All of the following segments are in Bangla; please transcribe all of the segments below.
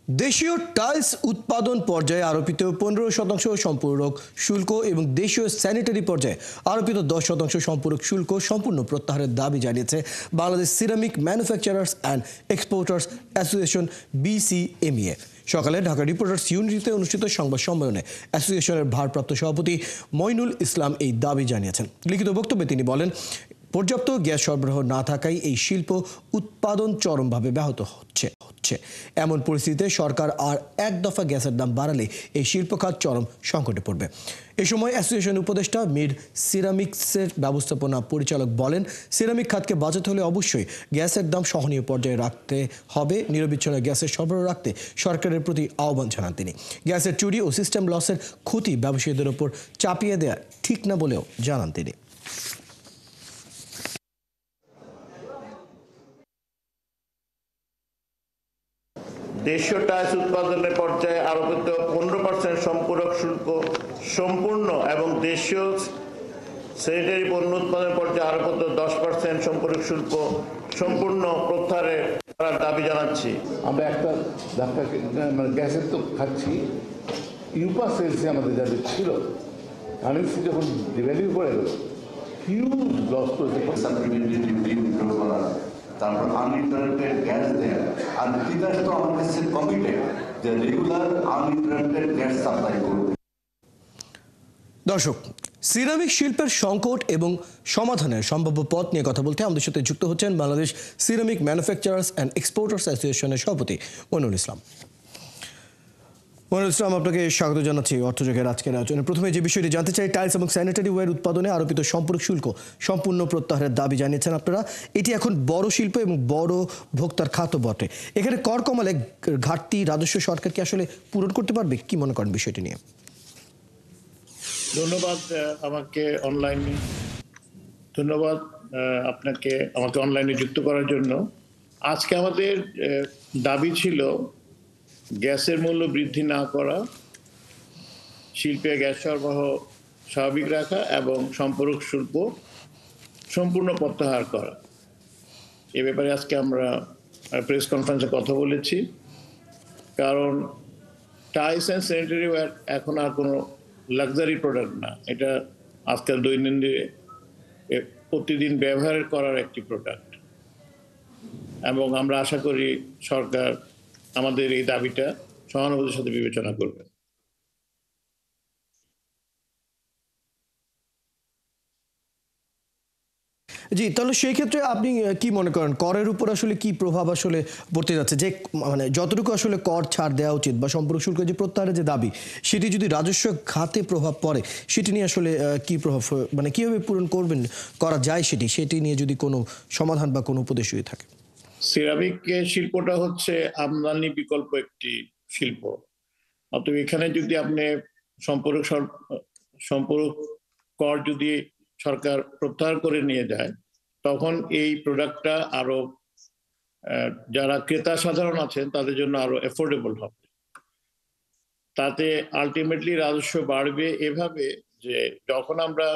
দেশীয় টাইলস উৎপাদন পর্যায়ে আরোপিত 15% সম্পূরক শুল্ক এবং দেশীয় স্যানিটারি পর্যায়ে আরোপিত 10% সম্পূরক শুল্ক সম্পূর্ণ প্রত্যাহারের দাবি জানিয়েছে Bangladesh ceramic manufacturers and exporters association BCMEA। সকালে ঢাকা রিপোর্টার্স ইউনিটিতে অনুষ্ঠিত সংবাদ সম্মেলনে অ্যাসোসিয়েশনের ভারপ্রাপ্ত সভাপতি মইনুল ইসলাম এই দাবি জানিয়েছেন। লিখিত বক্তব্যে তিনি বলেন, পর্যাপ্ত গ্যাস সরবরাহ না থাকায় এই শিল্প উৎপাদন চরমভাবে ব্যাহত হচ্ছে। এমন পরিস্থিতিতে সরকার আর এক দফা গ্যাসের দাম বাড়ালে এই শিল্প খাত চরম সংকটে পড়বে। এ সময় অ্যাসোসিয়েশন উপদেষ্টা মীর সিরামিক্সের ব্যবস্থাপনা পরিচালক বলেন, সিরামিক খাতকে বাঁচাতে হলে অবশ্যই গ্যাসের দাম সহনীয় পর্যায়ে রাখতে হবে। নিরবিচ্ছিন্ন গ্যাসের সরবরাহ রাখতে সরকারের প্রতি আহ্বান জানান তিনি। গ্যাসের চুরি ও সিস্টেম লসের ক্ষতি ব্যবসায়ীদের ওপর চাপিয়ে দেওয়া ঠিক না বলেও জানান তিনি। দেশীয় টাইলস উৎপাদনের পর্যায়ে আরোপিত 15% সম্পূরক শুল্ক সম্পূর্ণ এবং দেশীয় স্যানিটারি পণ্য উৎপাদনের পর্যায়ে আরোপিত 10% সম্পূরক শুল্ক সম্পূর্ণ প্রত্যাহারের দাবি জানাচ্ছি। আমরা একটা ধাক্কা গ্যাসের তো খাচ্ছি, ইউপা সেলসে আমাদের যাদের ছিল, কারেন্সি যখন ডিভ্যালিউ করে গেল, হিউজ লস করেছে। তারপর আনইন্টারাপ্টেড গ্যাস দেয়, আর তিতাস তো আমাদের কাছে কমিটেড যে রেগুলার আনইন্টারাপ্টেড গ্যাস সাপ্লাই করবে। দর্শক, সিরামিক শিল্পের সংকট এবং সমাধানের সম্ভাব্য পথ নিয়ে কথা বলতে আমাদের সাথে যুক্ত হচ্ছেন Bangladesh ceramic manufacturers and exporters অ্যাসোসিয়েশনের সভাপতি মইনুল ইসলাম। মইনুল ইসলাম, আপনাকে স্বাগত জানাচ্ছি অর্থযোগের আজকের আলোচনায়। প্রথমে যে বিষয়টি জানতে চাই, টাইলস এবং স্যানিটারি ওয়্যার উৎপাদনে আরোপিত সম্পূরক শুল্ক সম্পূর্ণ প্রত্যাহারের দাবি জানিয়েছেন আপনারা। এটি এখন বড় শিল্প এবং বড় ভোক্তার খাতও বটে। এখানে কর কমালে ঘাটতি রাজস্ব সরকার কি আসলে পূরণ করতে পারবে? কি মনে করেন বিষয়টি নিয়ে? ধন্যবাদ আপনাকে আমাকে অনলাইনে যুক্ত করার জন্য। আজকে আমাদের দাবি ছিল গ্যাসের মূল্য বৃদ্ধি না করা, শিল্পে গ্যাস সরবরাহ স্বাভাবিক রাখা এবং সম্পূরক শুল্ক সম্পূর্ণ প্রত্যাহার করা। এ ব্যাপারে আজকে আমরা প্রেস কনফারেন্সে কথা বলেছি। কারণ টাইলস অ্যান্ড স্যানিটারি ওয়্যার এখন আর কোনো লাক্সারি প্রোডাক্ট না, এটা আজকাল দৈনন্দিন প্রতিদিন ব্যবহার করার একটি প্রোডাক্ট। এবং আমরা আশা করি সরকার আমাদের এই দাবিটা সহানুভূতির সাথে বিবেচনা করবে। জি, তাহলে সেই ক্ষেত্রে আপনি কি মনে করেন করের উপর আসলে কি প্রভাব আসলে পড়তে যাচ্ছে? যে মানে যতটুকু আসলে কর ছাড় দেওয়া উচিত বা সম্পূরক শুল্ক যে প্রত্যাহারের যে দাবি, সেটি যদি রাজস্ব খাতে প্রভাব পড়ে, সেটি নিয়ে আসলে কি প্রভাব, মানে কিভাবে পূরণ করা যায় সেটি নিয়ে যদি কোনো সমাধান বা কোনো উপদেশ যদি থাকে। সিরামিক শিল্পটা হচ্ছে আমদানি বিকল্প একটি শিল্প। অতএব এখানে যদি আপনি সম্পূরক কর যদি সরকার প্রত্যাহার করে নিয়ে যায়, তখন এই প্রোডাক্টটা আরো যারা ক্রেতা সাধারণ আছেন তাদের জন্য আরো এফোর্ডেবল হবে। তাতে আলটিমেটলি রাজস্ব বাড়বে এভাবে যে যখন আমরা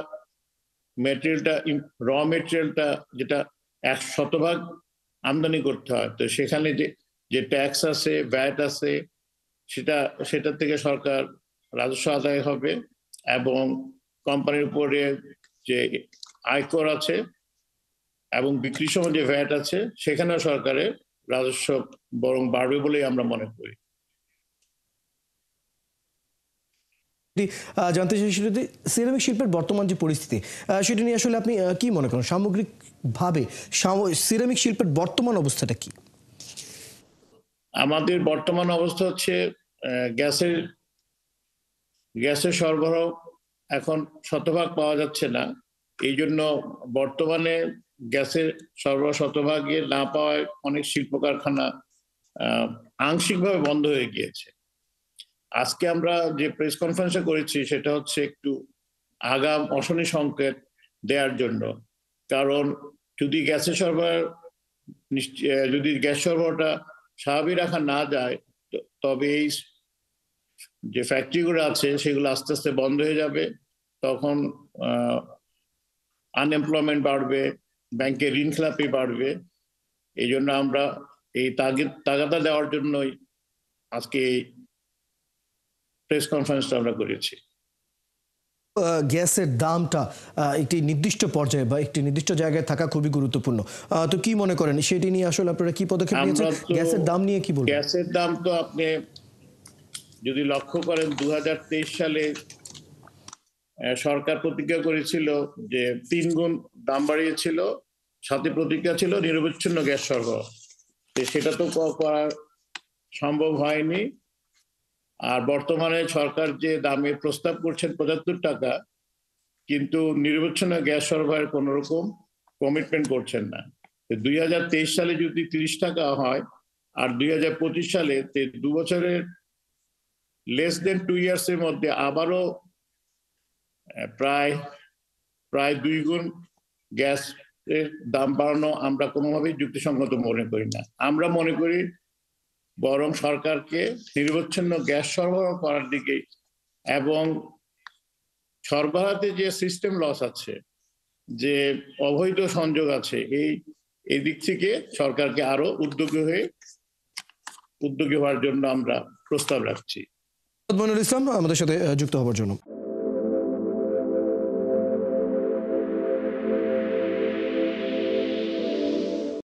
র মেটেরিয়ালটা যেটা 100% আমদানি করতে হয়, তো সেখানে যে ট্যাক্স আছে, ভ্যাট আছে, সেটা থেকে সরকার রাজস্ব আদায় হবে এবং কোম্পানির উপরে যে আয়কর আছে এবং বিক্রির সময় যে ভ্যাট আছে, সেখানেও সরকারের রাজস্ব বরং বাড়বে বলেই আমরা মনে করি। জানতে চাই সেটি সিরামিক শিল্পের বর্তমান যে পরিস্থিতি, সেটি নিয়ে আসলে আপনি কি মনে করেন সামগ্রিকভাবে সিরামিক শিল্পের বর্তমান অবস্থাটা কি? আমাদের বর্তমান অবস্থা হচ্ছে গ্যাসের সরবরাহ এখন শতভাগ পাওয়া যাচ্ছে না। এই জন্য বর্তমানে গ্যাসের সরবরাহ শতভাগে না পাওয়ায় অনেক শিল্প কারখানা আংশিকভাবে বন্ধ হয়ে গিয়েছে। আজকে আমরা যে প্রেস কনফারেন্সে করেছি সেটা হচ্ছে একটু আগাম অশনি সংকেত দেওয়ার জন্য। কারণ যদি গ্যাস সরবরাহটা স্বাভাবিক রাখা না যায়, তবে এই যে ফ্যাক্টরিগুলো আছে সেগুলো আস্তে আস্তে বন্ধ হয়ে যাবে। তখন আনএমপ্লয়মেন্ট বাড়বে, ব্যাংকের ঋণ খেলাপি বাড়বে। এই জন্য আমরা এই তাগাদা দেওয়ার জন্যই আজকে প্রেস কনফারেন্সটা আমরা করেছি। গ্যাসের দামটা একটি নির্দিষ্ট পর্যায়ে বা একটি নির্দিষ্ট জায়গায় থাকা খুবই গুরুত্বপূর্ণ। তো কি মনে করেন সেটি নিয়ে আসলে আপনারা কি পদক্ষেপ নিয়েছেন? আমরা তো গ্যাসের দাম নিয়ে কি বলবেন? গ্যাসের দাম তো আপনি যদি লক্ষ্য করেন 2023 সালে সরকার প্রতিজ্ঞা করেছিল যে 3 গুণ দাম বাড়িয়েছিল, সাথে প্রতিজ্ঞা ছিল নিরবচ্ছিন্ন গ্যাস সরবরাহ। তো সেটা তো করা সম্ভব হয়নি। আর বর্তমানে সরকার যে দামের প্রস্তাব করছেন 75 টাকা, কিন্তু নিরবচ্ছিন্ন গ্যাস সরবরাহের কোন রকম কমিটমেন্ট করছেন না। 2023 সালে যদি 30 টাকা হয় আর 2025 সালে 2 বছরের লেস দেন 2 ইয়ার্স এর মধ্যে আবারও প্রায় 2 গুণ গ্যাস এর দাম বাড়ানো আমরা কোনোভাবেই যুক্তিসঙ্গত মনে করি না। আমরা মনে করি বরং সরকারকে নিরবচ্ছিন্ন গ্যাস সরবরাহ করার দিকে এবং সরবরাহতে যে সিস্টেম লস আছে, যে অবৈধ সংযোগ আছে, এই দিক থেকে সরকারকে আরো উদ্যোগী হওয়ার জন্য আমরা প্রস্তাব রাখছি। মনিরুল ইসলাম আমাদের সাথে যুক্ত হওয়ার জন্য।